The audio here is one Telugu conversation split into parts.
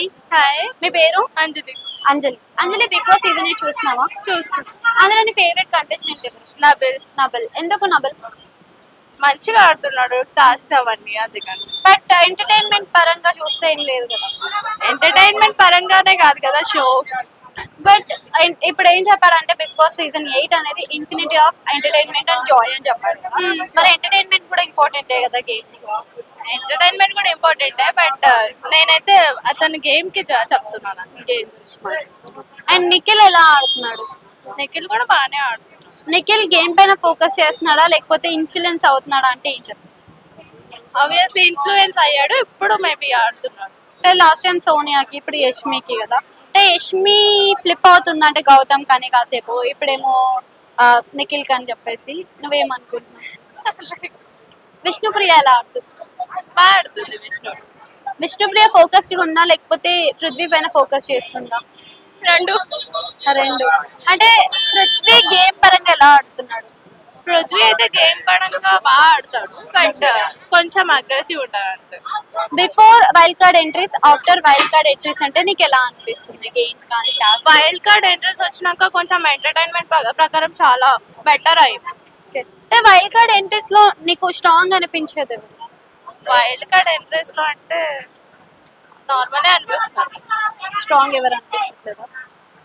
హాయ్ హాయ్ మీ పేరు అంజలి అంజలి. అంజలి బిగ్ బాస్ సీజన్ 8 చూస్తున్నావా? చూస్తున్నా. అందులో నీ ఫేవరెట్ కంటెస్టెంట్ ఎవరు? నబిల్ నబల్. ఎందుకు నబల్? మంచిగా ఆడుతున్నాడు టాస్క్ అవన్నీ అందుకని. బట్ ఎంటర్టైన్మెంట్ పరంగా చూస్తే ఏం లేదు కదా. ఎంటర్టైన్మెంట్ పరంగానే కాదు కదా షో. బట్ ఇప్పుడు ఏం చెప్పారంటే బిగ్ బాస్ సీజన్ 8 అనేది infinity of entertainment and Joy అని చెప్పారు. మరి ఎంటర్టైన్మెంట్ కూడా ఇంపార్టెంటే కదా గేమ్స్ లో. ఎంటర్టైన్మెంట్ కూడా ఇంపార్టెంటే బట్ నేనైతే అతని గేమ్ కి చెప్తున్నాను గేమ్ గురించి. అండ్ నిఖిల్ ఎలా ఆడుతున్నాడు? నిఖిల్ కూడా బాగానే ఆడుతున్నాడు. నిఖిల్ గేమ్ పైన ఫోకస్ చేస్తున్నాడా లేకపోతే ఇన్ఫ్లుయెన్స్ అవుతున్నాడా అంటే ఏం చెప్తారు? ఆబ్వియస్లీ ఇన్ఫ్లుయెన్స్ అయ్యాడు, ఇప్పుడు మేబీ ఆడుతున్నాడు. అంటే లాస్ట్ టైం సోనియాకి ఇప్పుడు యష్మికి కదా. అంటే యష్మి ఫ్లిప్ అవుతుంది అంటే గౌతమ్ కానీ కాసేపు, ఇప్పుడేమో నిఖిల్ అని చెప్పేసి నువ్వేమనుకుంటున్నావు? విష్ణుప్రియ ఎలా ఆడుతుంది? బాగా ఆడుతుంది విష్ణు. విష్ణుప్రియ ఫోకస్డ్ ఉందా లేకపోతే పృథ్వీ పైన ఫోకస్ చేస్తుందా? రెండు అంటే పృథ్వీ గేమ్ పరంగా ఎలా ఆడుతున్నాడు? పృథ్వీ అయితే గేమ్ పరంగా బాగా ఆడతాడు బట్ కొంచెం అగ్రెసివ్ ఉంటాడు అంతే. Before wild card entries, after wild card entries అంటే నీకు ఎలా అనిపిస్తుంది గేమ్స్ కానీ టాస్క్? వైల్డ్ కార్డ్ ఎంట్రీస్ వచ్చినాక కొంచెం ఎంటర్టైన్మెంట్ ప్రకారం చాలా బెటర్ అయింది. అంటే వైల్డ్ కార్డ్ ఎంట్రీస్ లో నీకు స్ట్రాంగ్ అనిపించేది ఎవరు? వైల్డ్ కార్డ్ ఎంట్రీస్ లో అంటే నార్మలే అనిపిస్తుంది. స్ట్రాంగ్ ఎవరు అనిపించట్లేదు.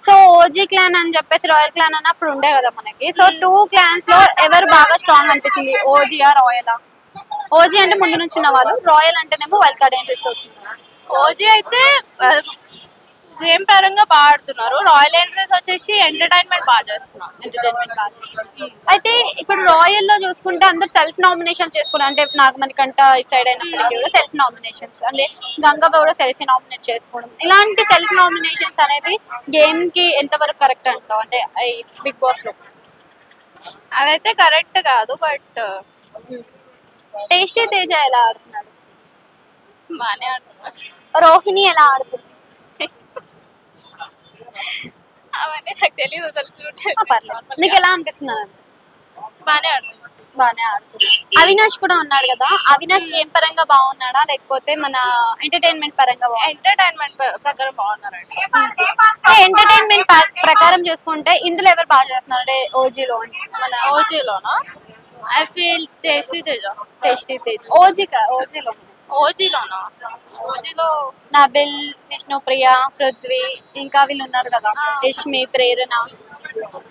సో ఓజీ క్లాన్ అని చెప్పేసి రాయల్ క్లాన్ అని అప్పుడు ఉండే కదా మనకి. సో 2 క్లాన్స్ లో ఎవరు బాగా స్ట్రాంగ్ అనిపించింది? ఓజీయా రాయలా? ఓజీ అంటే ముందు నుంచి ఉన్న వాళ్ళు, రాయల్ అంటేనేమో వైల్డ్ కార్డ్ ఎంట్రీస్ వచ్చింది. ఓజీ అయితే గేమ్ పరంగా బాగా ఆడుతున్నారు, రాయల్ ఎంట్రీస్ వచ్చేసి ఎంటర్టైన్మెంట్ బాగా చేస్తున్నారు. అయితే ఇప్పుడు రాయల్ లో చూసుకుంటే అందరు సెల్ఫ్ నామినేషన్ చేసుకున్నారు. అంటే నాగమణికంట ఇటు సైడ్ అయినప్పటికీ కూడా సెల్ఫ్ నామినేషన్స్, అంటే గంగవ్వ కూడా సెల్ఫ్ నామినేట్ చేసుకోవడం, ఇలాంటి సెల్ఫ్ నామినేషన్స్ అనేవి గేమ్ కి ఎంతవరకు కరెక్ట్ అంటావు? అంటే బిగ్ బాస్ లో అదైతే కరెక్ట్ కాదు బట్ టేస్టీ తేజ ఎలా ఆడుతున్నాడు? బాగానే ఆడుతున్నారు. రోహిణి ఎలా ఆడుతుంది? అవన్నీ నాకు తెలియదు, తెలుసు. పర్లేదు. నీకు ఎలా అనిపిస్తుంది? బాగానే ఆడుతున్నారు. బాగానే ఆడుతుంది. అవినాష్ కూడా ఉన్నాడు కదా. అవినాష్ గేమ్ పరంగా బాగున్నాడా లేకపోతే మన ఎంటర్టైన్మెంట్ పరంగా బాగున్నాడా? ఎంటర్టైన్మెంట్ ప్రకారం బాగున్నారండి. ఎంటర్టైన్మెంట్ ప్రకారం చూసుకుంటే ఇందులో ఎవరు బాగా చేస్తున్నారు? అంటే ఓజీలో మన ఓజీలోనా I feel tasty Teja. Tasty Tej. ఓజీలో ఓజీలో నబిల్, విష్ణుప్రియ, పృథ్వీ, ఇంకా వీళ్ళు ఉన్నారు కదా, యష్మి, ప్రేరణ,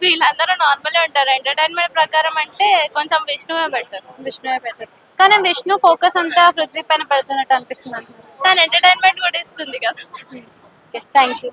వీళ్ళందరూ నార్మలే ఉంటారు. ఎంటర్టైన్మెంట్ ప్రకారం అంటే కొంచెం విష్ణువే బెటర్. విష్ణువే బెటర్. కానీ విష్ణు ఫోకస్ అంతా పృథ్వీ పైన పెడుతున్నట్టు అనిపిస్తుంది. తను ఎంటర్టైన్మెంట్ కూడా ఇస్తుంది కదా. Thank you.